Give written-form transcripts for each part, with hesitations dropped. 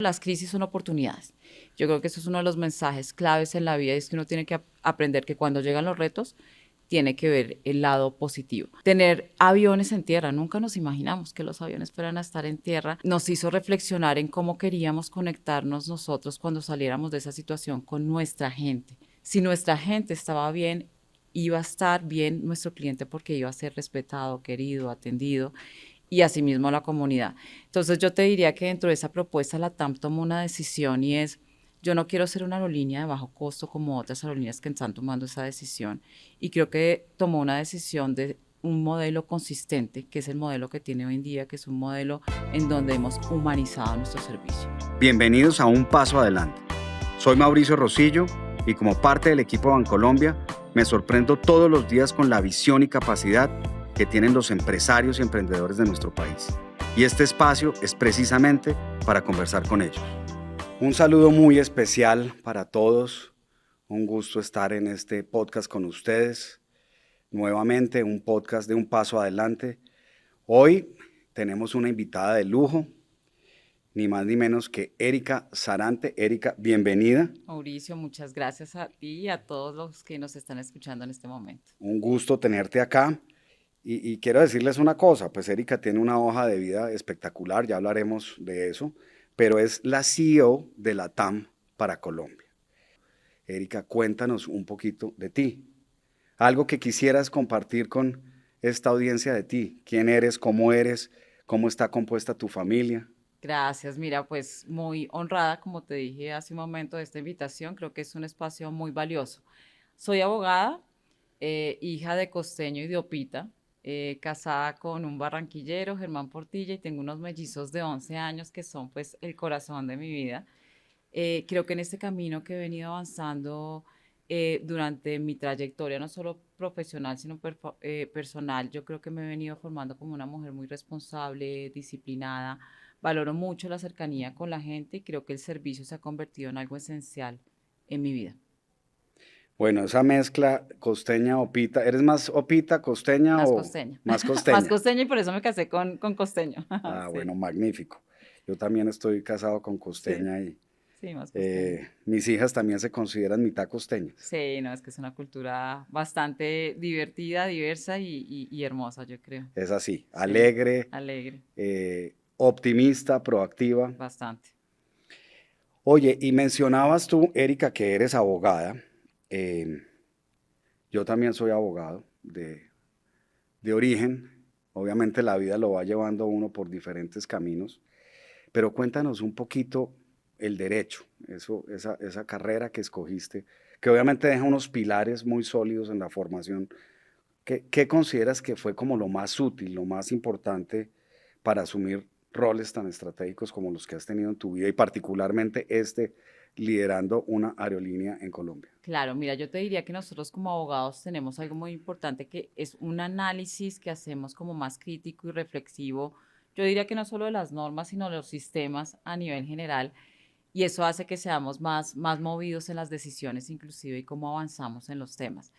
Las crisis son oportunidades. Yo creo que eso es uno de los mensajes claves en la vida, es que uno tiene que aprender que cuando llegan los retos, tiene que ver el lado positivo. Tener aviones en tierra, nunca nos imaginamos que los aviones fueran a estar en tierra, nos hizo reflexionar en cómo queríamos conectarnos nosotros cuando saliéramos de esa situación con nuestra gente. Si nuestra gente estaba bien, iba a estar bien nuestro cliente porque iba a ser respetado, querido, atendido y asimismo la comunidad. Entonces yo te diría que dentro de esa propuesta la TAM tomó una decisión y es, yo no quiero ser una aerolínea de bajo costo como otras aerolíneas que están tomando esa decisión y creo que tomó una decisión de un modelo consistente, que es el modelo que tiene hoy en día, que es un modelo en donde hemos humanizado nuestro servicio. Bienvenidos a Un Paso Adelante. Soy Mauricio Rosillo y como parte del equipo Bancolombia me sorprendo todos los días con la visión y capacidad que tienen los empresarios y emprendedores de nuestro país. Y este espacio es precisamente para conversar con ellos. Un saludo muy especial para todos. Un gusto estar en este podcast con ustedes. Nuevamente un podcast de Un Paso Adelante. Hoy tenemos una invitada de lujo, ni más ni menos que Erika Sarante. Erika, bienvenida. Mauricio, muchas gracias a ti y a todos los que nos están escuchando en este momento. Un gusto tenerte acá. Y quiero decirles una cosa, pues Erika tiene una hoja de vida espectacular, ya hablaremos de eso, pero es la CEO de la TAM para Colombia. Erika, cuéntanos un poquito de ti. Algo que quisieras compartir con esta audiencia de ti. ¿Quién eres? ¿Cómo está compuesta tu familia? Gracias, mira, pues muy honrada, como te dije hace un momento, de esta invitación. Creo que es un espacio muy valioso. Soy abogada, hija de costeño y de opita, casada con un barranquillero, Germán Portilla, y tengo unos mellizos de 11 años que son pues el corazón de mi vida. Creo que en este camino que he venido avanzando durante mi trayectoria, no solo profesional, sino personal, yo creo que me he venido formando como una mujer muy responsable, disciplinada. Valoro mucho la cercanía con la gente y creo que el servicio se ha convertido en algo esencial en mi vida. Bueno, esa mezcla costeña-opita, ¿eres más opita, costeña Más o costeña. más Más costeña? costeña y por eso me casé con costeño. Ah, Sí, bueno, magnífico. Yo también estoy casado con sí, costeña y sí, más costeño. mis hijas también se consideran mitad costeñas. Sí, no, es que es una cultura bastante divertida, diversa y hermosa, yo creo. Es así, Sí, alegre, alegre, optimista, proactiva. bastante. Oye, y mencionabas tú, Erika, que eres abogada. Eh, yo también soy abogado de origen. Obviamente la vida lo va llevando a uno por diferentes caminos. Pero cuéntanos un poquito el derecho, esa carrera que escogiste, que obviamente deja unos pilares muy sólidos en la formación. ¿Qué consideras que fue como lo más útil, lo más importante para asumir roles tan estratégicos como los que has tenido en tu vida y particularmente liderando una aerolínea en Colombia? Claro, mira, yo te diría que nosotros como abogados tenemos algo muy importante que es un análisis que hacemos como más crítico y reflexivo. Yo diría que no solo de las normas, sino de los sistemas a nivel general. Y eso hace que seamos más movidos en las decisiones, inclusive, y cómo avanzamos en los temas.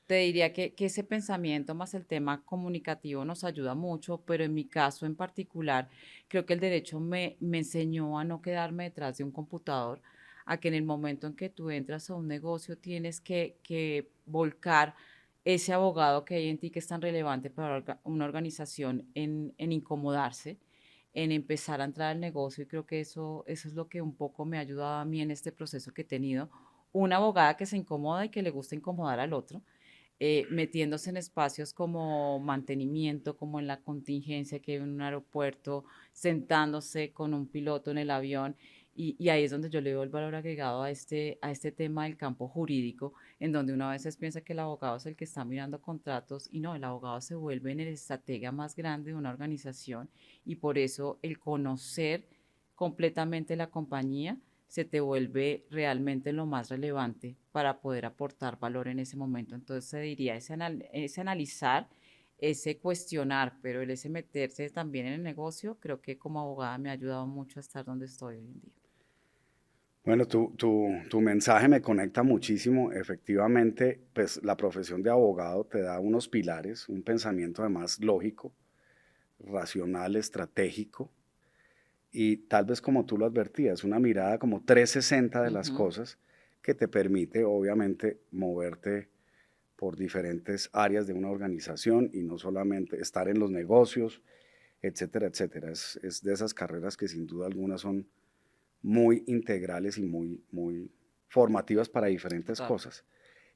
Te diría que ese pensamiento más el tema comunicativo nos ayuda mucho, pero en mi caso en particular, creo que el derecho me enseñó a no quedarme detrás de un computador, a que en el momento en que tú entras a un negocio tienes que volcar ese abogado que hay en ti que es tan relevante para una organización en incomodarse, en empezar a entrar al negocio y creo que eso es lo que un poco me ha ayudado a mí en este proceso que he tenido. Una abogada que se incomoda y que le gusta incomodar al otro, metiéndose en espacios como mantenimiento, como en la contingencia que hay en un aeropuerto, sentándose con un piloto en el avión. Y ahí es donde yo le doy el valor agregado a este tema del campo jurídico, en donde uno a veces piensa que el abogado es el que está mirando contratos y no, el abogado se vuelve en el estratega más grande de una organización y por eso el conocer completamente la compañía se te vuelve realmente lo más relevante para poder aportar valor en ese momento. Entonces se diría ese analizar, ese cuestionar, pero el ese meterse también en el negocio, creo que como abogada me ha ayudado mucho a estar donde estoy hoy en día. Bueno, tu mensaje me conecta muchísimo. Efectivamente, pues la profesión de abogado te da unos pilares, un pensamiento además lógico, racional, estratégico, y tal vez como tú lo advertías, una mirada como 360 de las Ujú. cosas que te permite obviamente moverte por diferentes áreas de una organización y no solamente estar en los negocios, etcétera, etcétera. Es de esas carreras que sin duda alguna son muy integrales y muy formativas para diferentes Total. cosas.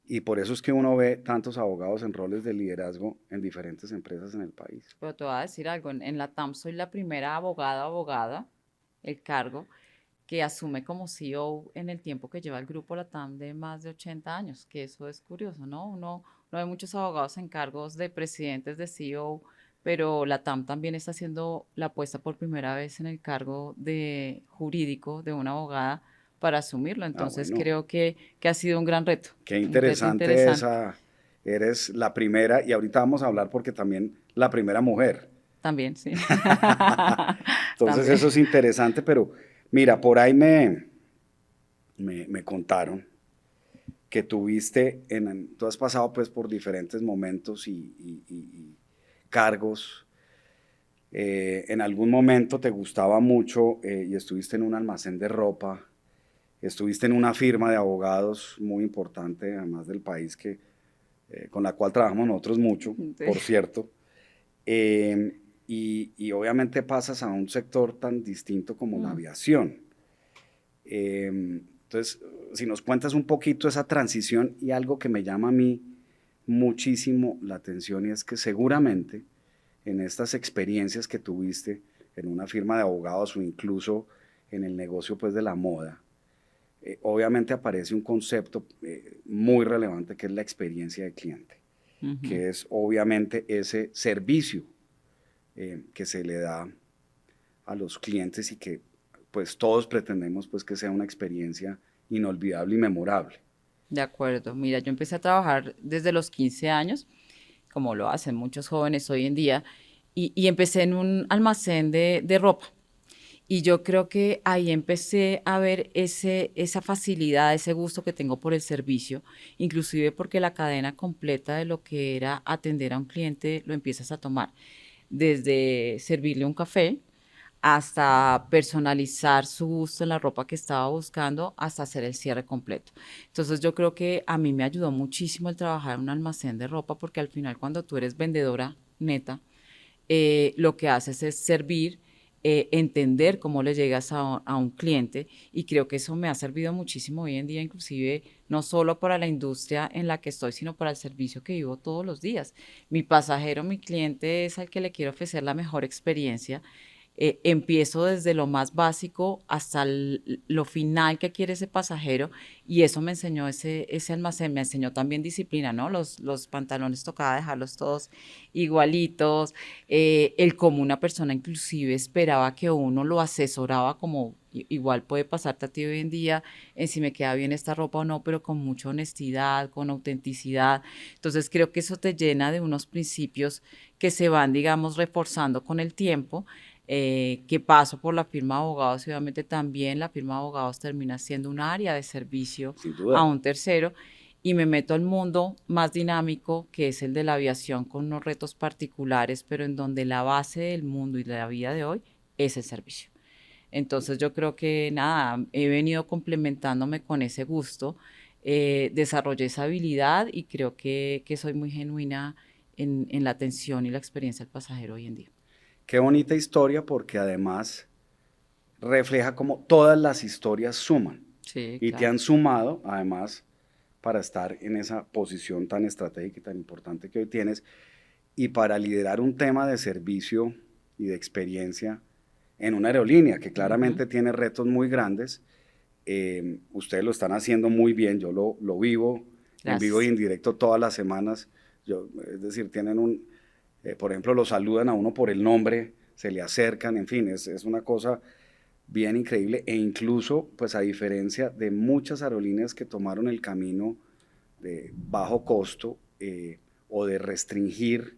Y por eso es que uno ve tantos abogados en roles de liderazgo en diferentes empresas en el país. Pero te voy a decir algo, en la TAM soy la primera abogada, el cargo, que asume como CEO en el tiempo que lleva el grupo LATAM de más de 80 años, que eso es curioso, ¿no? No ve muchos abogados en cargos de presidentes de CEO, pero LATAM también está haciendo la apuesta por primera vez en el cargo de jurídico de una abogada para asumirlo. Ah, Entonces bueno, creo que ha sido qué un reto interesante interesante esa. Eres la primera, y ahorita vamos a hablar porque también la primera mujer. también, sí. Entonces También. eso es interesante, pero mira, por ahí me contaron que tú has pasado pues por diferentes momentos y cargos. En algún momento te gustaba mucho y estuviste en un almacén de ropa, estuviste en una firma de abogados muy importante, además del país, con la cual trabajamos nosotros mucho, Sí. por cierto. Y obviamente pasas a un sector tan distinto como la Mm. aviación. Entonces, si nos cuentas un poquito esa transición y algo que me llama a mí muchísimo la atención y es que seguramente en estas experiencias que tuviste en una firma de abogados o incluso en el negocio pues de la moda, obviamente aparece un concepto muy relevante que es la experiencia de cliente, Ujú. que es obviamente ese servicio que se le da a los clientes y que pues todos pretendemos pues que sea una experiencia inolvidable y memorable. De acuerdo. Mira, yo empecé a trabajar desde los 15 años, como lo hacen muchos jóvenes hoy en día, y empecé en un almacén de ropa. Y yo creo que ahí empecé a ver esa facilidad, ese gusto que tengo por el servicio, inclusive porque la cadena completa de lo que era atender a un cliente lo empiezas a tomar, desde servirle un café hasta personalizar su gusto en la ropa que estaba buscando, hasta hacer el cierre completo. Entonces yo creo que a mí me ayudó muchísimo el trabajar en un almacén de ropa porque al final cuando tú eres vendedora neta, lo que haces es servir, entender cómo le llegas a un cliente y creo que eso me ha servido muchísimo hoy en día, inclusive no solo para la industria en la que estoy, sino para el servicio que vivo todos los días. Mi pasajero, mi cliente es al que le quiero ofrecer la mejor experiencia. Empiezo desde lo más básico hasta lo final que quiere ese pasajero y eso me enseñó ese almacén, me enseñó también disciplina, ¿no? Los pantalones tocaba dejarlos todos igualitos, el cómo una persona inclusive esperaba que uno lo asesoraba como igual puede pasarte a ti hoy en día, en si me queda bien esta ropa o no, pero con mucha honestidad, con autenticidad. Entonces creo que eso te llena de unos principios que se van, digamos, reforzando con el tiempo, que paso por la firma de abogados y obviamente también la firma de abogados termina siendo un área de servicio Sin a duda. un tercero y me meto al mundo más dinámico que es el de la aviación con unos retos particulares, pero en donde la base del mundo y de la vida de hoy es el servicio. Entonces yo creo que nada, he venido complementándome con ese gusto, desarrollé esa habilidad y creo que soy muy genuina en la atención y la experiencia del pasajero hoy en día. Qué bonita historia porque además refleja cómo todas las historias suman Sí, y te claro. han sumado además para estar en esa posición tan estratégica y tan importante que hoy tienes y para liderar un tema de servicio y de experiencia en una aerolínea que Ujú. claramente tiene retos muy grandes. Ustedes lo están haciendo muy bien, yo lo vivo en vivo y Gracias. en directo todas las semanas. Es decir, por ejemplo, lo saludan a uno por el nombre, se le acercan, en fin, es una cosa bien increíble e incluso, pues a diferencia de muchas aerolíneas que tomaron el camino de bajo costo o de restringir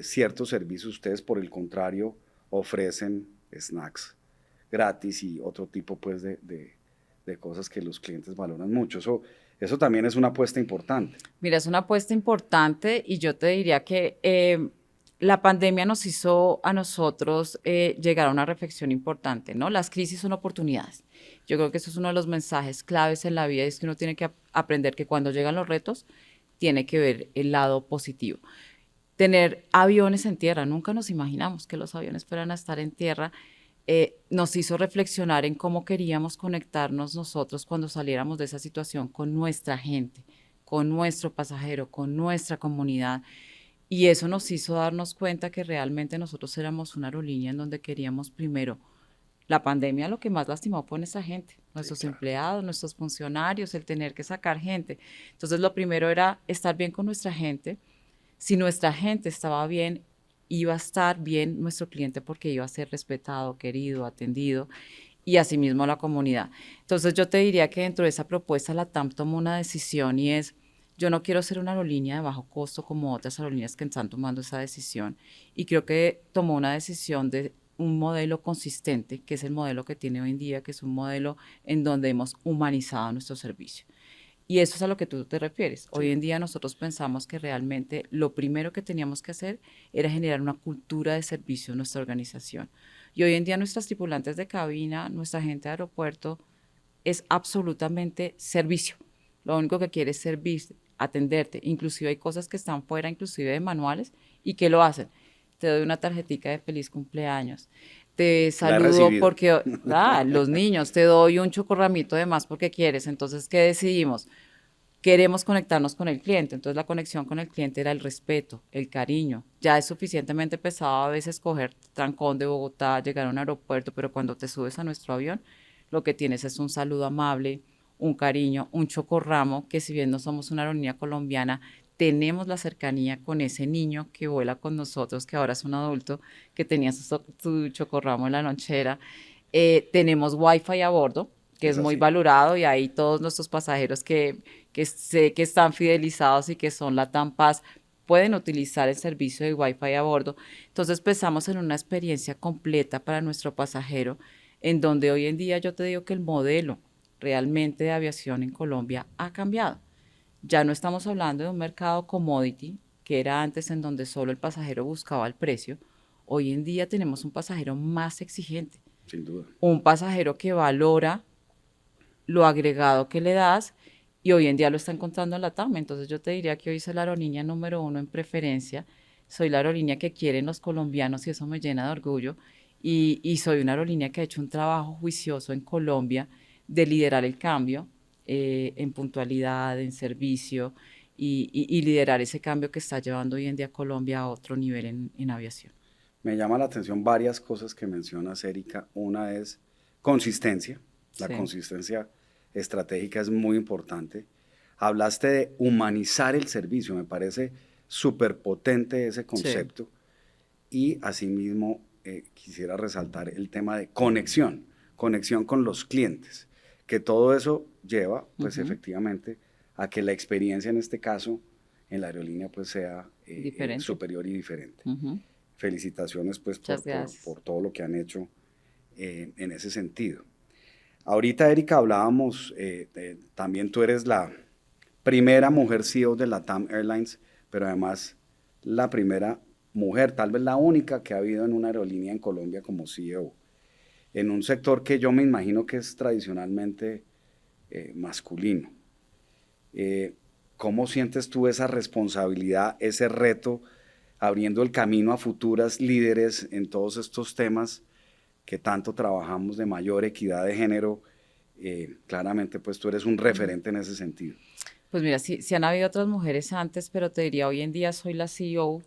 ciertos servicios, ustedes por el contrario ofrecen snacks gratis y otro tipo pues de cosas que los clientes valoran mucho. Eso también es una apuesta importante. Mira, es una apuesta importante y yo te diría que la pandemia nos hizo a nosotros llegar a una reflexión importante, ¿no? Las crisis son oportunidades. Yo creo que eso es uno de los mensajes claves en la vida, es que uno tiene que aprender que cuando llegan los retos, tiene que ver el lado positivo. Tener aviones en tierra, nunca nos imaginamos que los aviones fueran a estar en tierra, nos hizo reflexionar en cómo queríamos conectarnos nosotros cuando saliéramos de esa situación con nuestra gente, con nuestro pasajero, con nuestra comunidad. Y eso nos hizo darnos cuenta que realmente nosotros éramos una aerolínea en donde queríamos primero la pandemia, lo que más lastimó fue nuestra gente, Sí, nuestros claro. empleados, nuestros funcionarios, el tener que sacar gente. Entonces, lo primero era estar bien con nuestra gente. Si nuestra gente estaba bien, iba a estar bien nuestro cliente porque iba a ser respetado, querido, atendido y asimismo la comunidad. Entonces yo te diría que dentro de esa propuesta la TAM tomó una decisión y es, yo no quiero ser una aerolínea de bajo costo como otras aerolíneas que están tomando esa decisión y creo que tomó una decisión de un modelo consistente, que es el modelo que tiene hoy en día, que es un modelo en donde hemos humanizado nuestro servicio. Y eso es a lo que tú te refieres. Hoy Sí, en día nosotros pensamos que realmente lo primero que teníamos que hacer era generar una cultura de servicio en nuestra organización. Y hoy en día nuestras tripulantes de cabina, nuestra gente de aeropuerto, es absolutamente servicio. Lo único que quiere es servir, atenderte. Inclusive hay cosas que están fuera, inclusive de manuales, y que lo hacen. Te doy una tarjetita de feliz cumpleaños. Te la he saludo recibido. porque, los niños, te doy un chocorramito de más porque quieres. Entonces, ¿qué decidimos? Queremos conectarnos con el cliente. Entonces, la conexión con el cliente era el respeto, el cariño. Ya es suficientemente pesado a veces coger trancón de Bogotá, llegar a un aeropuerto, pero cuando te subes a nuestro avión, lo que tienes es un saludo amable, un cariño, un chocorramo, que si bien no somos una aerolínea colombiana, tenemos la cercanía con ese niño que vuela con nosotros, que ahora es un adulto, que tenía su chocorramo en la lonchera. Tenemos wifi a bordo, que es Es muy así. valorado y ahí todos nuestros pasajeros que sé que están fidelizados y que son LATAM Pass pueden utilizar el servicio de Wi-Fi a bordo. Entonces pensamos en una experiencia completa para nuestro pasajero, en donde hoy en día yo te digo que el modelo realmente de aviación en Colombia ha cambiado. Ya no estamos hablando de un mercado commodity, que era antes en donde solo el pasajero buscaba el precio. Hoy en día tenemos un pasajero más exigente, Sin duda. un pasajero que valora lo agregado que le das y hoy en día lo está encontrando en la TAM. Entonces yo te diría que hoy soy la aerolínea número uno en preferencia, soy la aerolínea que quieren los colombianos y eso me llena de orgullo y soy una aerolínea que ha hecho un trabajo juicioso en Colombia de liderar el cambio en puntualidad, en servicio y liderar ese cambio que está llevando hoy en día Colombia a otro nivel en aviación. Me llama la atención varias cosas que mencionas, Erika. Una es consistencia. La Sí, consistencia estratégica es muy importante. Hablaste de humanizar el servicio. Me parece súper potente ese sí, concepto. Y asimismo, quisiera resaltar el tema de conexión, conexión con los clientes, que todo eso lleva, pues ujú, efectivamente, a que la experiencia en este caso en la aerolínea pues sea diferente. superior y diferente. Ujú, Felicitaciones pues muchas gracias. por todo lo que han hecho en ese sentido. Ahorita, Erika, hablábamos, también tú eres la primera mujer CEO de la TAM Airlines, pero además la primera mujer, tal vez la única que ha habido en una aerolínea en Colombia como CEO, en un sector que yo me imagino que es tradicionalmente masculino. Eh, ¿Cómo sientes tú esa responsabilidad, ese reto, abriendo el camino a futuras líderes en todos estos temas que tanto trabajamos de mayor equidad de género? Claramente, pues tú eres un referente en ese sentido. Pues mira, sí han habido otras mujeres antes, pero te diría, hoy en día soy la CEO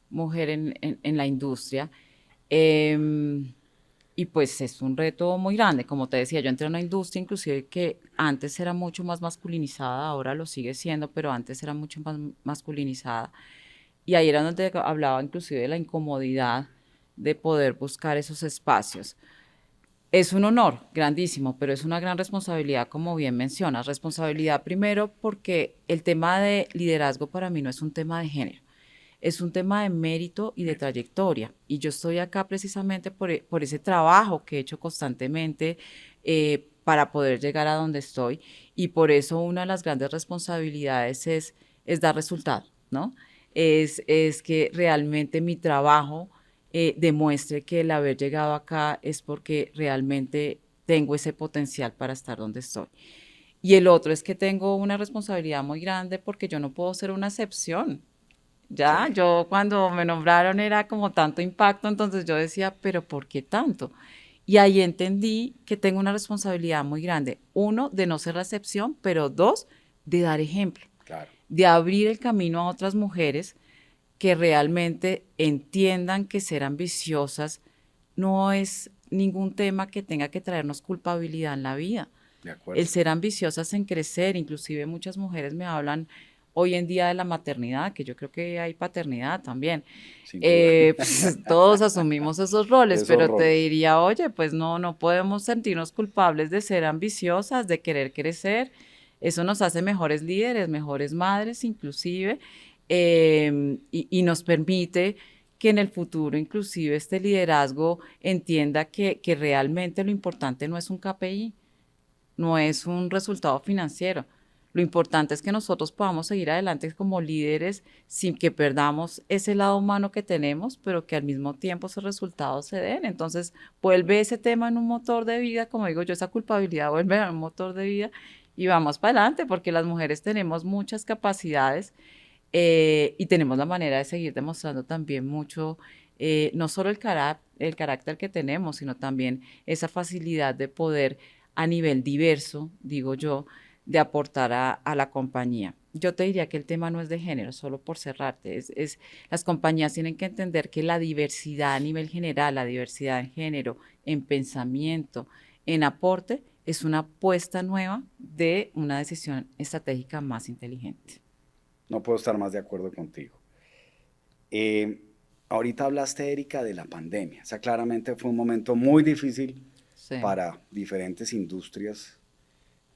mujer en la industria. Em, y pues es un reto muy grande. Como te decía, yo entré en una industria inclusive que antes era mucho más masculinizada, ahora lo sigue siendo, pero antes era mucho más masculinizada. Y ahí era donde hablaba inclusive de la incomodidad de poder buscar esos espacios. Es un honor grandísimo, pero es una gran responsabilidad, como bien mencionas. Responsabilidad primero porque el tema de liderazgo para mí no es un tema de género, es un tema de mérito y de Mérito. trayectoria. Y yo estoy acá precisamente por ese trabajo que he hecho constantemente para poder llegar a donde estoy. Y por eso una de las grandes responsabilidades es dar resultado, ¿no? es que realmente mi trabajo demuestre que el haber llegado acá es porque realmente tengo ese potencial para estar donde estoy. Y el otro es que tengo una responsabilidad muy grande porque yo no puedo ser una excepción. Ya, Sí, yo cuando me nombraron era como tanto impacto, entonces yo decía, pero ¿por qué tanto? Y ahí entendí que tengo una responsabilidad muy grande. Uno, de no ser la excepción, pero dos, de dar ejemplo, claro. de abrir el camino a otras mujeres que realmente entiendan que ser ambiciosas no es ningún tema que tenga que traernos culpabilidad en la vida. De El acuerdo. ser ambiciosas en crecer, inclusive muchas mujeres me hablan hoy en día de la maternidad, que yo creo que hay paternidad también. Sin duda. Pues, todos asumimos esos roles, Esos pero te roles. diría, oye, pues no podemos sentirnos culpables de ser ambiciosas, de querer crecer. Eso nos hace mejores líderes, mejores madres, inclusive, y nos permite que en el futuro, inclusive, este liderazgo entienda que realmente lo importante no es un KPI, no es un resultado financiero. Lo importante es que nosotros podamos seguir adelante como líderes sin que perdamos ese lado humano que tenemos, pero que al mismo tiempo esos resultados se den. Entonces, vuelve ese tema en un motor de vida, como digo yo, esa culpabilidad vuelve a un motor de vida y vamos para adelante, porque las mujeres tenemos muchas capacidades y tenemos la manera de seguir demostrando también mucho, no solo el carácter que tenemos, sino también esa facilidad de poder a nivel diverso, digo yo, de aportar a la compañía. Yo te diría que el tema no es de género, solo por cerrarte. Las compañías tienen que entender que la diversidad a nivel general, la diversidad en género, en pensamiento, en aporte, es una apuesta nueva de una decisión estratégica más inteligente. No puedo estar más de acuerdo contigo. Eh, Ahorita hablaste, Erika, de la pandemia. O sea, claramente fue un momento muy difícil Sí. para diferentes industrias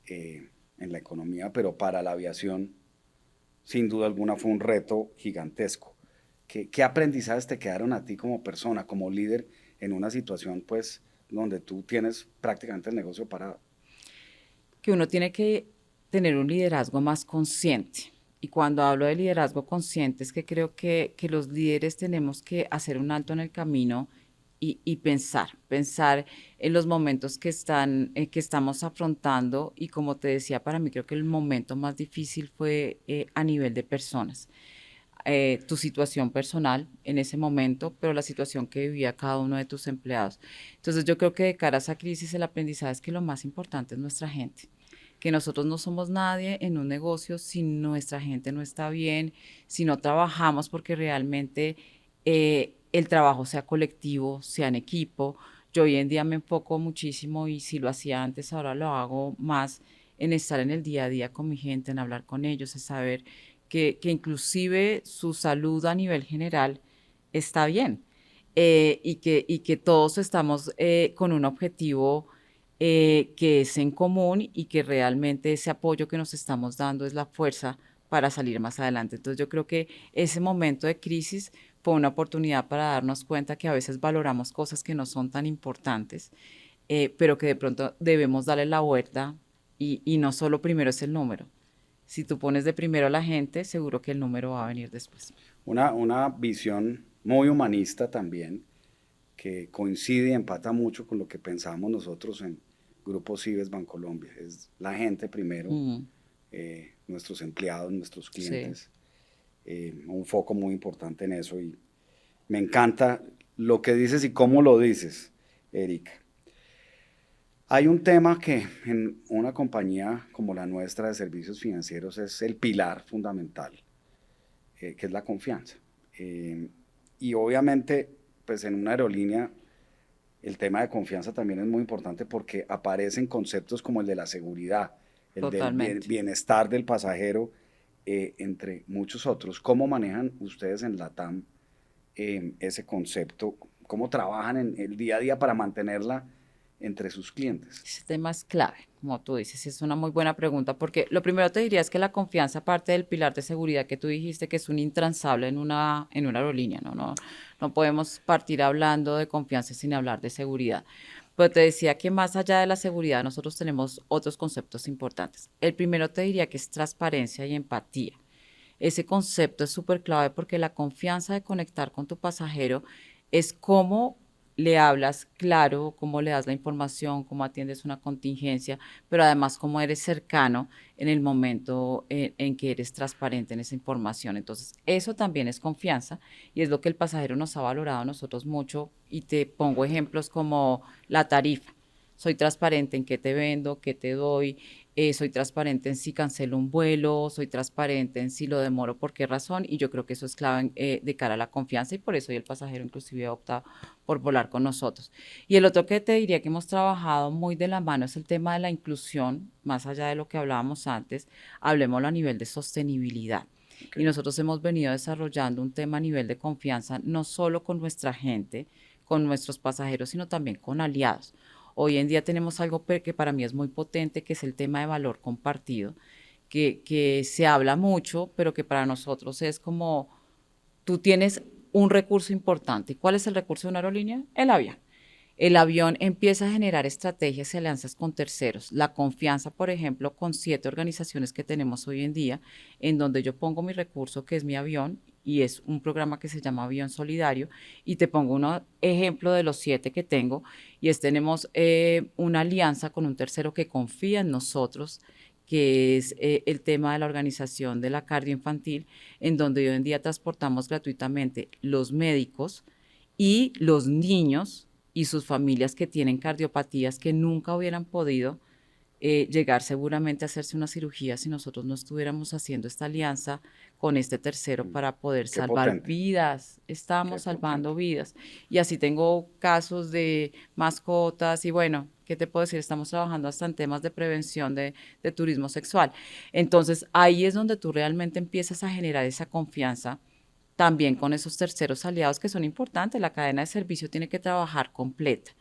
en la economía, pero para la aviación, sin duda alguna, fue un reto gigantesco. ¿Qué aprendizajes te quedaron a ti como persona, como líder, en una situación, pues, donde tú tienes prácticamente el negocio parado? Que uno tiene que tener un liderazgo más consciente. Y cuando hablo de liderazgo consciente es que creo que los líderes tenemos que hacer un alto en el camino y pensar en los momentos que estamos afrontando. Y como te decía, para mí creo que el momento más difícil fue a nivel de personas. Tu situación personal en ese momento, pero la situación que vivía cada uno de tus empleados. Entonces yo creo que de cara a esa crisis el aprendizaje es que lo más importante es nuestra gente, que nosotros no somos nadie en un negocio si nuestra gente no está bien, si no trabajamos porque realmente el trabajo sea colectivo, sea en equipo. Yo hoy en día me enfoco muchísimo y si lo hacía antes, ahora lo hago más en estar en el día a día con mi gente, en hablar con ellos, en saber que inclusive su salud a nivel general está bien y que todos estamos con un objetivo que es en común y que realmente ese apoyo que nos estamos dando es la fuerza para salir más adelante. Entonces yo creo que ese momento de crisis fue una oportunidad para darnos cuenta que a veces valoramos cosas que no son tan importantes, pero que de pronto debemos darle la vuelta y no solo primero es el número. Si tú pones de primero a la gente, seguro que el número va a venir después. Una visión muy humanista también, que coincide y empata mucho con lo que pensamos nosotros en Grupo Cibes Bancolombia. Es la gente primero, Mm, nuestros empleados, nuestros sí. clientes, un foco muy importante en eso y me encanta lo que dices y cómo lo dices, Erika. Hay un tema que en una compañía como la nuestra de servicios financieros es el pilar fundamental, que es la confianza. Eh, y obviamente, pues en una aerolínea el tema de confianza también es muy importante porque aparecen conceptos como el de la seguridad, el del Totalmente. bienestar del pasajero, entre muchos otros. ¿Cómo manejan ustedes en LATAM ese concepto? ¿Cómo trabajan en el día a día para mantenerla entre sus clientes? Ese tema es clave, como tú dices, es una muy buena pregunta, porque lo primero te diría es que la confianza parte del pilar de seguridad que tú dijiste que es un intransable en una aerolínea, ¿no? No podemos partir hablando de confianza sin hablar de seguridad. Pero te decía que más allá de la seguridad, nosotros tenemos otros conceptos importantes. El primero te diría que es transparencia y empatía. ese concepto es súper clave porque la confianza de conectar con tu pasajero es cómo le hablas claro, cómo le das la información, cómo atiendes una contingencia, pero además cómo eres cercano en el momento en que eres transparente en esa información. Entonces, eso también es confianza y es lo que el pasajero nos ha valorado a nosotros mucho. Y te pongo ejemplos como la tarifa. Soy transparente en qué te vendo, qué te doy, soy transparente en si cancelo un vuelo, soy transparente en si lo demoro, por qué razón, y yo creo que eso es clave de cara a la confianza y por eso hoy el pasajero inclusive opta por volar con nosotros. Y el otro que te diría que hemos trabajado muy de la mano es el tema de la inclusión, más allá de lo que hablábamos antes, hablemoslo a nivel de sostenibilidad. Ok. Y nosotros hemos venido desarrollando un tema a nivel de confianza, no solo con nuestra gente, con nuestros pasajeros, sino también con aliados. Hoy en día tenemos algo que para mí es muy potente, que es el tema de valor compartido, que se habla mucho, pero que para nosotros es como tú tienes un recurso importante. ¿Cuál es el recurso de una aerolínea? El avión. El avión empieza a generar estrategias y alianzas con terceros. La confianza, por ejemplo, con 7 organizaciones que tenemos hoy en día, en donde yo pongo mi recurso, que es mi avión, y es un programa que se llama Avión Solidario, y te pongo un ejemplo de los 7 que tengo, y es tenemos una alianza con un tercero que confía en nosotros, que es el tema de la organización de la cardio infantil, en donde hoy en día transportamos gratuitamente los médicos y los niños y sus familias que tienen cardiopatías que nunca hubieran podido llegar seguramente a hacerse una cirugía si nosotros no estuviéramos haciendo esta alianza con este tercero Mm, para poder qué salvar potente, vidas. qué Estamos salvando potente. vidas. Y así tengo casos de mascotas y bueno, ¿qué te puedo decir? Estamos trabajando hasta en temas de prevención de turismo sexual. Entonces, ahí es donde tú realmente empiezas a generar esa confianza también con esos terceros aliados que son importantes. La cadena de servicio tiene que trabajar completa.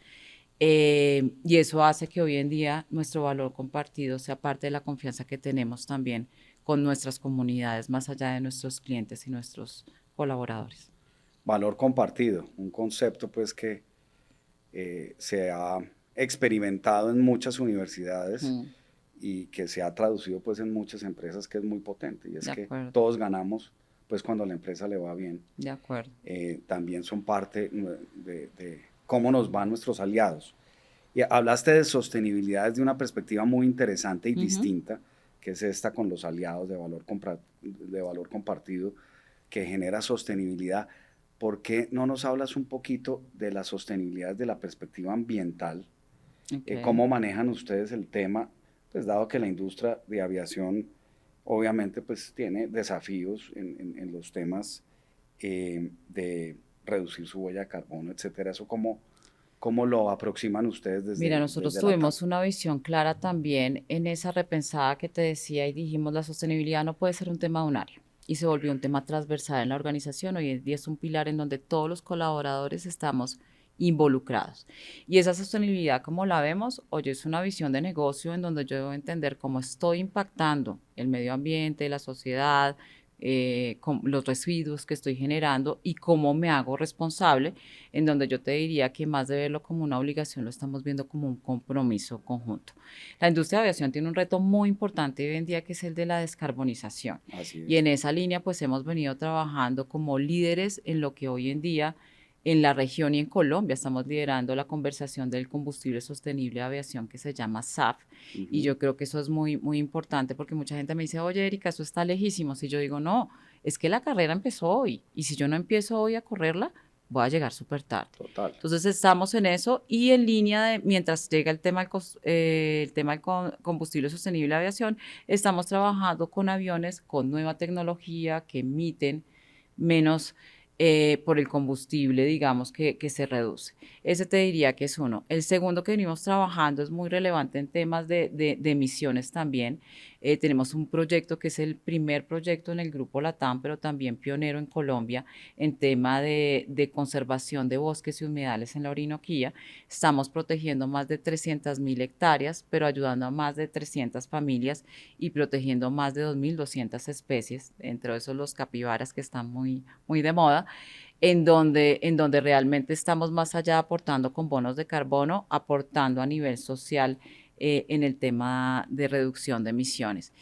Y eso hace que hoy en día nuestro valor compartido sea parte de la confianza que tenemos también con nuestras comunidades, más allá de nuestros clientes y nuestros colaboradores. Valor compartido, un concepto pues que se ha experimentado en muchas universidades Mm, y que se ha traducido pues en muchas empresas, que es muy potente, y es de que acuerdo, todos ganamos pues cuando la empresa le va bien. de acuerdo. También son parte de cómo nos van nuestros aliados. Y hablaste de sostenibilidad desde una perspectiva muy interesante y Ujú. distinta, que es esta con los aliados de valor compartido, que genera sostenibilidad. ¿Por qué no nos hablas un poquito de la sostenibilidad desde la perspectiva ambiental? Ok. ¿Cómo manejan ustedes el tema? Pues dado que la industria de aviación obviamente pues tiene desafíos en los temas de reducir su huella de carbono, etcétera. ¿Eso cómo lo aproximan ustedes Mira, nosotros desde la TAM? tuvimos una visión clara también en esa repensada que te decía y dijimos la sostenibilidad no puede ser un tema de un área y se volvió un tema transversal en la organización. Hoy en día es un pilar en donde todos los colaboradores estamos involucrados. Y esa sostenibilidad, como la vemos, oye, es una visión de negocio en donde yo debo entender cómo estoy impactando el medio ambiente, la sociedad, con los residuos que estoy generando y cómo me hago responsable en donde yo te diría que más de verlo como una obligación, lo estamos viendo como un compromiso conjunto. La industria de aviación tiene un reto muy importante hoy en día que es el de la descarbonización. Así Y es. en esa línea pues hemos venido trabajando como líderes en lo que hoy en día en la región y en Colombia estamos liderando la conversación del combustible sostenible de aviación que se llama SAF. Y Ujú. yo creo que eso es muy, muy importante porque mucha gente me dice, oye, Erika, eso está lejísimo. Si yo digo, no, es que la carrera empezó hoy. Y si yo no empiezo hoy a correrla, voy a llegar súper tarde. Total. Entonces estamos en eso y en línea de, mientras llega el tema del combustible sostenible de aviación, estamos trabajando con aviones con nueva tecnología que emiten menos por el combustible, digamos, que se reduce. Ese te diría que es uno. El segundo que venimos trabajando es muy relevante en temas de emisiones también. Tenemos un proyecto que es el primer proyecto en el grupo LATAM, pero también pionero en Colombia en tema de conservación de bosques y humedales en la Orinoquía. Estamos protegiendo más de 300.000 hectáreas, pero ayudando a más de 300 familias y protegiendo más de 2.200 especies, entre esos los capibaras que están muy, muy de moda, en donde realmente estamos más allá aportando con bonos de carbono, aportando a nivel social en el tema de reducción de emisiones.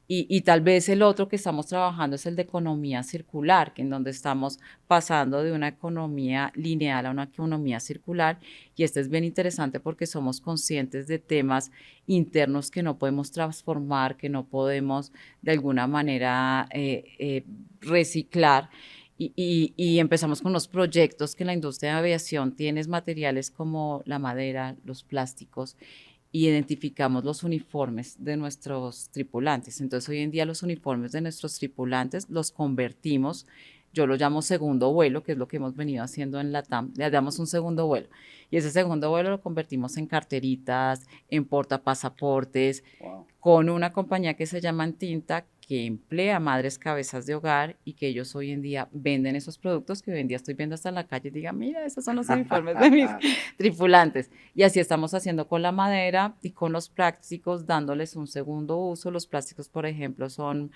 Y tal vez el otro que estamos trabajando es el de economía circular, que en donde estamos pasando de una economía lineal a una economía circular. Y este es bien interesante porque somos conscientes de temas internos que no podemos transformar, que no podemos de alguna manera reciclar. Y empezamos con los proyectos que en la industria de aviación tienes materiales como la madera, los plásticos, y identificamos los uniformes de nuestros tripulantes. Entonces, hoy en día los uniformes de nuestros tripulantes los convertimos, yo lo llamo segundo vuelo, que es lo que hemos venido haciendo en LATAM, le damos un segundo vuelo. Y ese segundo vuelo lo convertimos en carteritas, en portapasaportes, Wow. con una compañía que se llama Tinta, que emplea madres cabezas de hogar y que ellos hoy en día venden esos productos que hoy en día estoy viendo hasta en la calle y digan, mira, esos son los uniformes de mis tripulantes. Y así estamos haciendo con la madera y con los plásticos, dándoles un segundo uso. Los plásticos, por ejemplo, son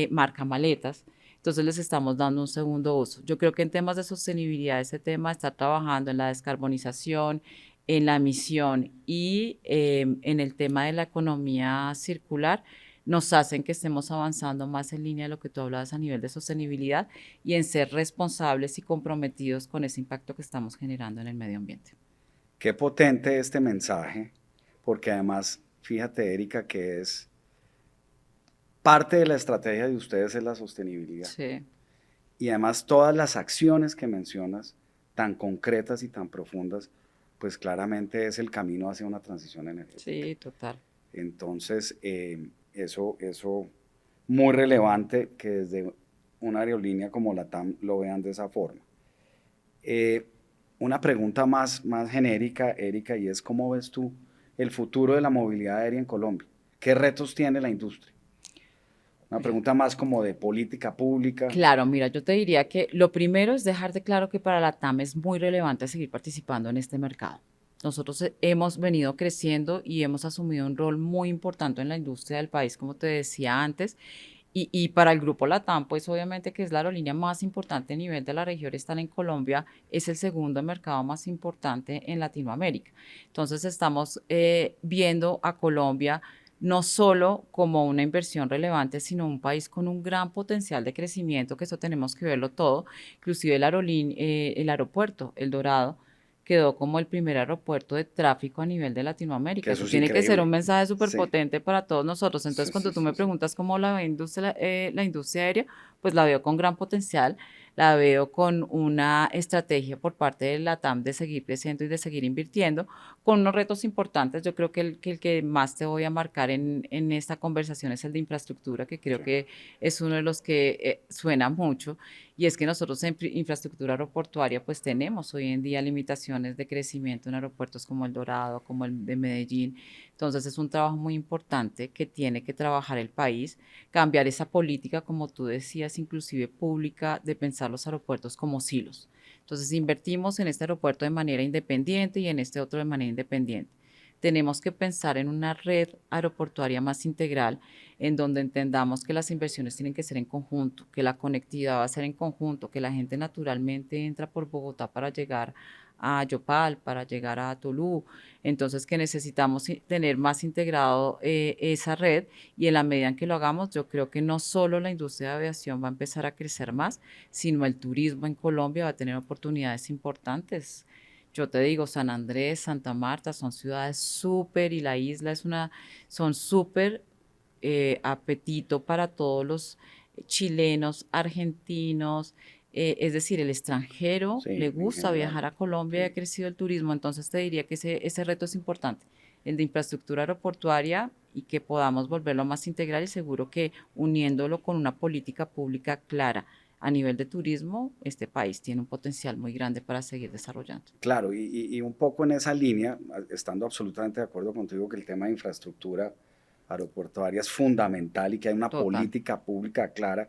marca maletas. Entonces les estamos dando un segundo uso. Yo creo que en temas de sostenibilidad, ese tema está trabajando en la descarbonización, en la emisión y en el tema de la economía circular, nos hacen que estemos avanzando más en línea de lo que tú hablabas a nivel de sostenibilidad y en ser responsables y comprometidos con ese impacto que estamos generando en el medio ambiente. Qué potente este mensaje, porque además, fíjate, Erika, que es parte de la estrategia de ustedes es la sostenibilidad. Sí, Y además todas las acciones que mencionas, tan concretas y tan profundas, pues claramente es el camino hacia una transición energética. sí, total. Entonces, eso muy relevante que desde una aerolínea como la TAM lo vean de esa forma. Eh, una pregunta más genérica, Erika, y es ¿cómo ves tú el futuro de la movilidad aérea en Colombia? ¿Qué retos tiene la industria? Una pregunta más como de política pública. Claro, mira, yo te diría que lo primero es dejar de claro que para la TAM es muy relevante seguir participando en este mercado. Nosotros hemos venido creciendo y hemos asumido un rol muy importante en la industria del país, como te decía antes, y para el grupo LATAM, pues obviamente que es la aerolínea más importante a nivel de la región, están en Colombia, es el segundo mercado más importante en Latinoamérica. Entonces estamos viendo a Colombia no solo como una inversión relevante, sino un país con un gran potencial de crecimiento, que eso tenemos que verlo todo. Inclusive el aeropuerto, El Dorado, quedó como el primer aeropuerto de tráfico a nivel de Que Latinoamérica. eso Eso es tiene que ser un increíble. mensaje súper Sí, potente para todos nosotros. Entonces, sí, cuando sí, tú me sí, sí. preguntas cómo la industria aérea, pues la veo con gran potencial, la veo con una estrategia por parte de la TAM de seguir creciendo y de seguir invirtiendo, con unos retos importantes. Yo creo que el que más te voy a marcar en esta conversación es el de infraestructura, que creo Sí. que es uno de los que suena mucho. Y es que nosotros en infraestructura aeroportuaria pues tenemos hoy en día limitaciones de crecimiento en aeropuertos como El Dorado, como el de Medellín. Entonces es un trabajo muy importante que tiene que trabajar el país, cambiar esa política, como tú decías, inclusive pública, de pensar los aeropuertos como silos. Entonces invertimos en este aeropuerto de manera independiente y en este otro de manera independiente. Tenemos que pensar en una red aeroportuaria más integral, en donde entendamos que las inversiones tienen que ser en conjunto, que la conectividad va a ser en conjunto, que la gente naturalmente entra por Bogotá para llegar a Yopal, para llegar a Tolú. Entonces, que necesitamos tener más integrado esa red, y en la medida en que lo hagamos, yo creo que no solo la industria de aviación va a empezar a crecer más, sino el turismo en Colombia va a tener oportunidades importantes. Yo te digo, San Andrés, Santa Marta son ciudades súper, y la isla son súper apetito para todos los chilenos, argentinos, es decir, el extranjero le Sí, en gusta general. viajar a Colombia y Sí. ha crecido el turismo. Entonces te diría que ese reto es importante, el de infraestructura aeroportuaria, y que podamos volverlo más integral, y seguro que uniéndolo con una política pública clara a nivel de turismo, este país tiene un potencial muy grande para seguir desarrollando. Claro, y un poco en esa línea, estando absolutamente de acuerdo contigo que el tema de infraestructura aeroportuaria es fundamental y que hay una Total. política pública clara,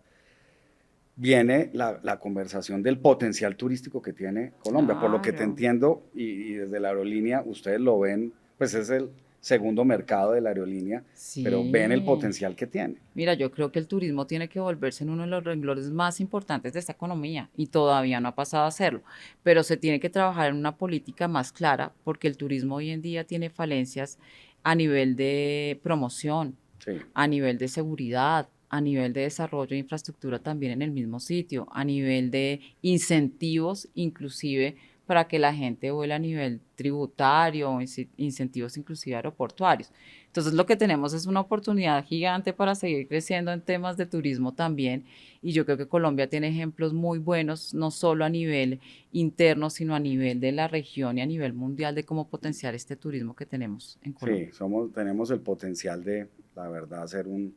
viene la conversación del potencial turístico que tiene Colombia. Por lo que te Claro. entiendo, y desde la aerolínea, ustedes lo ven, pues es el segundo mercado de la aerolínea, pero ven el Sí. potencial que tiene. Mira, yo creo que el turismo tiene que volverse en uno de los renglones más importantes de esta economía, y todavía no ha pasado a hacerlo, pero se tiene que trabajar en una política más clara, porque el turismo hoy en día tiene falencias a nivel de promoción. Sí, a nivel de seguridad, a nivel de desarrollo de infraestructura también en el mismo sitio, a nivel de incentivos inclusive para que la gente vuele a nivel tributario o incentivos inclusive aeroportuarios. Entonces lo que tenemos es una oportunidad gigante para seguir creciendo en temas de turismo también y yo creo que Colombia tiene ejemplos muy buenos, no solo a nivel interno, sino a nivel de la región y a nivel mundial de cómo potenciar este turismo que tenemos en sí, Colombia. tenemos el potencial de, la verdad, ser un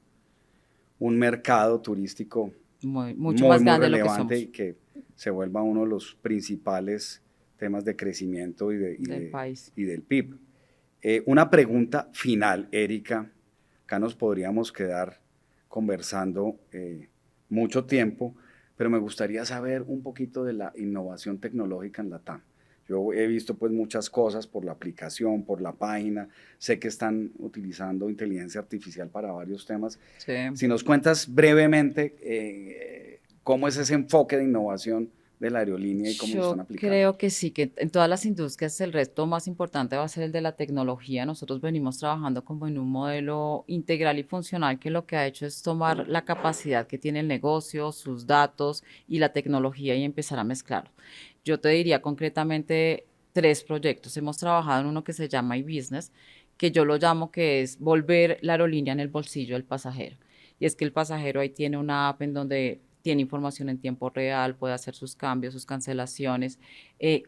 mercado turístico Mucho muy, más muy grande de lo que relevante y somos que se vuelva uno de los principales temas de crecimiento del país. y del PIB. Una pregunta final, Erika. Acá nos podríamos quedar conversando mucho tiempo, pero me gustaría saber un poquito de la innovación tecnológica en la TAM. Yo he visto pues muchas cosas por la aplicación, por la página, sé que están utilizando inteligencia artificial para varios temas. Sí. Si nos cuentas brevemente cómo es ese enfoque de innovación de la aerolínea y cómo lo están Yo aplicando. creo que sí, que en todas las industrias el reto más importante va a ser el de la tecnología. Nosotros venimos trabajando como en un modelo integral y funcional que lo que ha hecho es tomar la capacidad que tiene el negocio, sus datos y la tecnología y empezar a mezclarlo. Yo te diría concretamente tres proyectos. Hemos trabajado en uno que se llama iBusiness, que yo lo llamo que es volver la aerolínea en el bolsillo del pasajero. Y es que el pasajero ahí tiene una app en donde tiene información en tiempo real, puede hacer sus cambios, sus cancelaciones,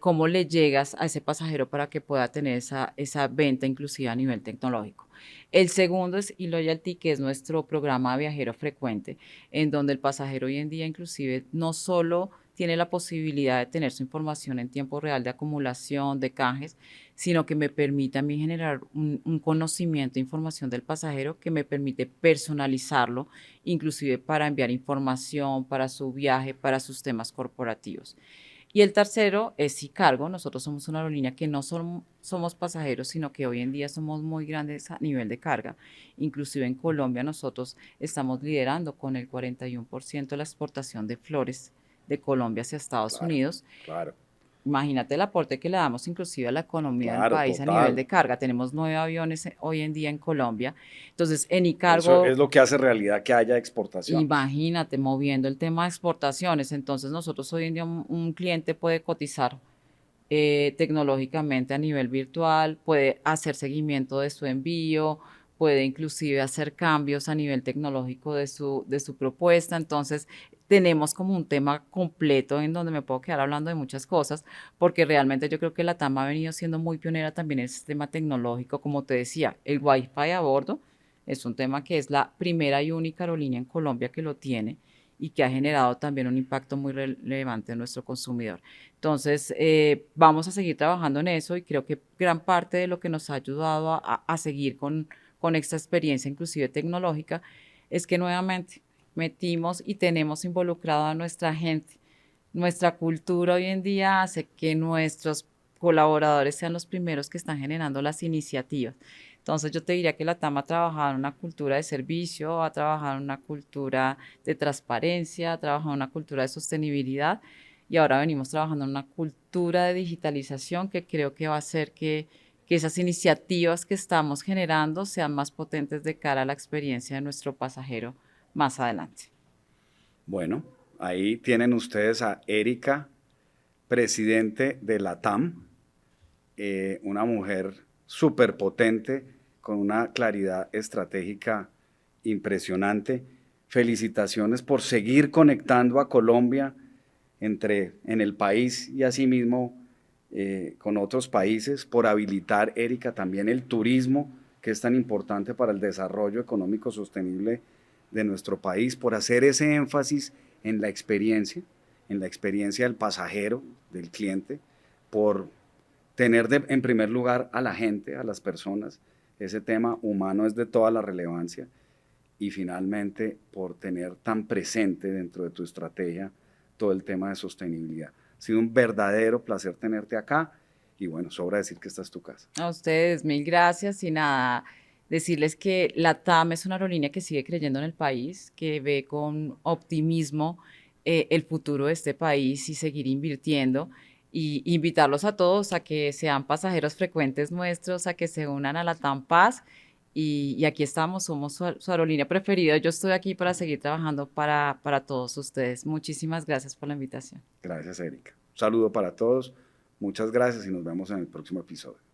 cómo le llegas a ese pasajero para que pueda tener esa venta inclusive a nivel tecnológico. El segundo es eLoyalty, que es nuestro programa de viajero frecuente, en donde el pasajero hoy en día inclusive no solo tiene la posibilidad de tener su información en tiempo real de acumulación, de canjes, sino que me permite a mí generar un conocimiento, información del pasajero que me permite personalizarlo inclusive para enviar información, para su viaje, para sus temas corporativos. Y el tercero es Sicargo. Nosotros somos una aerolínea que no somos pasajeros, sino que hoy en día somos muy grandes a nivel de carga. Inclusive en Colombia nosotros estamos liderando con el 41% de la exportación de flores de Colombia hacia Estados Claro, Unidos. claro, Imagínate el aporte que le damos inclusive a la economía del claro, país a nivel total. de carga. Tenemos 9 aviones hoy en día en Colombia. Entonces, en Eso es Icargo, lo que hace realidad que haya exportaciones. imagínate, moviendo el tema de exportaciones. Entonces, nosotros hoy en día un cliente puede cotizar tecnológicamente a nivel virtual, puede hacer seguimiento de su envío, puede inclusive hacer cambios a nivel tecnológico de su propuesta. Entonces, tenemos como un tema completo en donde me puedo quedar hablando de muchas cosas, porque realmente yo creo que la TAM ha venido siendo muy pionera también en el sistema tecnológico, como te decía, el Wi-Fi a bordo es un tema que es la primera y única aerolínea en Colombia que lo tiene y que ha generado también un impacto muy relevante en nuestro consumidor. Entonces, vamos a seguir trabajando en eso y creo que gran parte de lo que nos ha ayudado a seguir con esta experiencia, inclusive tecnológica, es que nuevamente metimos y tenemos involucrado a nuestra gente. Nuestra cultura hoy en día hace que nuestros colaboradores sean los primeros que están generando las iniciativas. Entonces yo te diría que la TAM ha trabajado en una cultura de servicio, ha trabajado en una cultura de transparencia, ha trabajado en una cultura de sostenibilidad y ahora venimos trabajando en una cultura de digitalización que creo que va a hacer que esas iniciativas que estamos generando sean más potentes de cara a la experiencia de nuestro pasajero más adelante. Bueno, ahí tienen ustedes a Erika, presidente de la TAM, una mujer súper potente, con una claridad estratégica impresionante. Felicitaciones por seguir conectando a Colombia en el país y asimismo con otros países, por habilitar, Erika, también el turismo, que es tan importante para el desarrollo económico sostenible de nuestro país, por hacer ese énfasis en la experiencia del pasajero, del cliente, por tener en primer lugar a la gente, a las personas. Ese tema humano es de toda la relevancia. Y finalmente, por tener tan presente dentro de tu estrategia todo el tema de sostenibilidad. Ha sido un verdadero placer tenerte acá y bueno, sobra decir que esta es tu casa. A ustedes, mil gracias y nada, decirles que la TAM es una aerolínea que sigue creyendo en el país, que ve con optimismo el futuro de este país y seguir invirtiendo y invitarlos a todos a que sean pasajeros frecuentes nuestros, a que se unan a la TAM Paz y aquí estamos, somos su aerolínea preferida. Yo estoy aquí para seguir trabajando para todos ustedes. Muchísimas gracias por la invitación. Gracias, Erika. Un saludo para todos. Muchas gracias y nos vemos en el próximo episodio.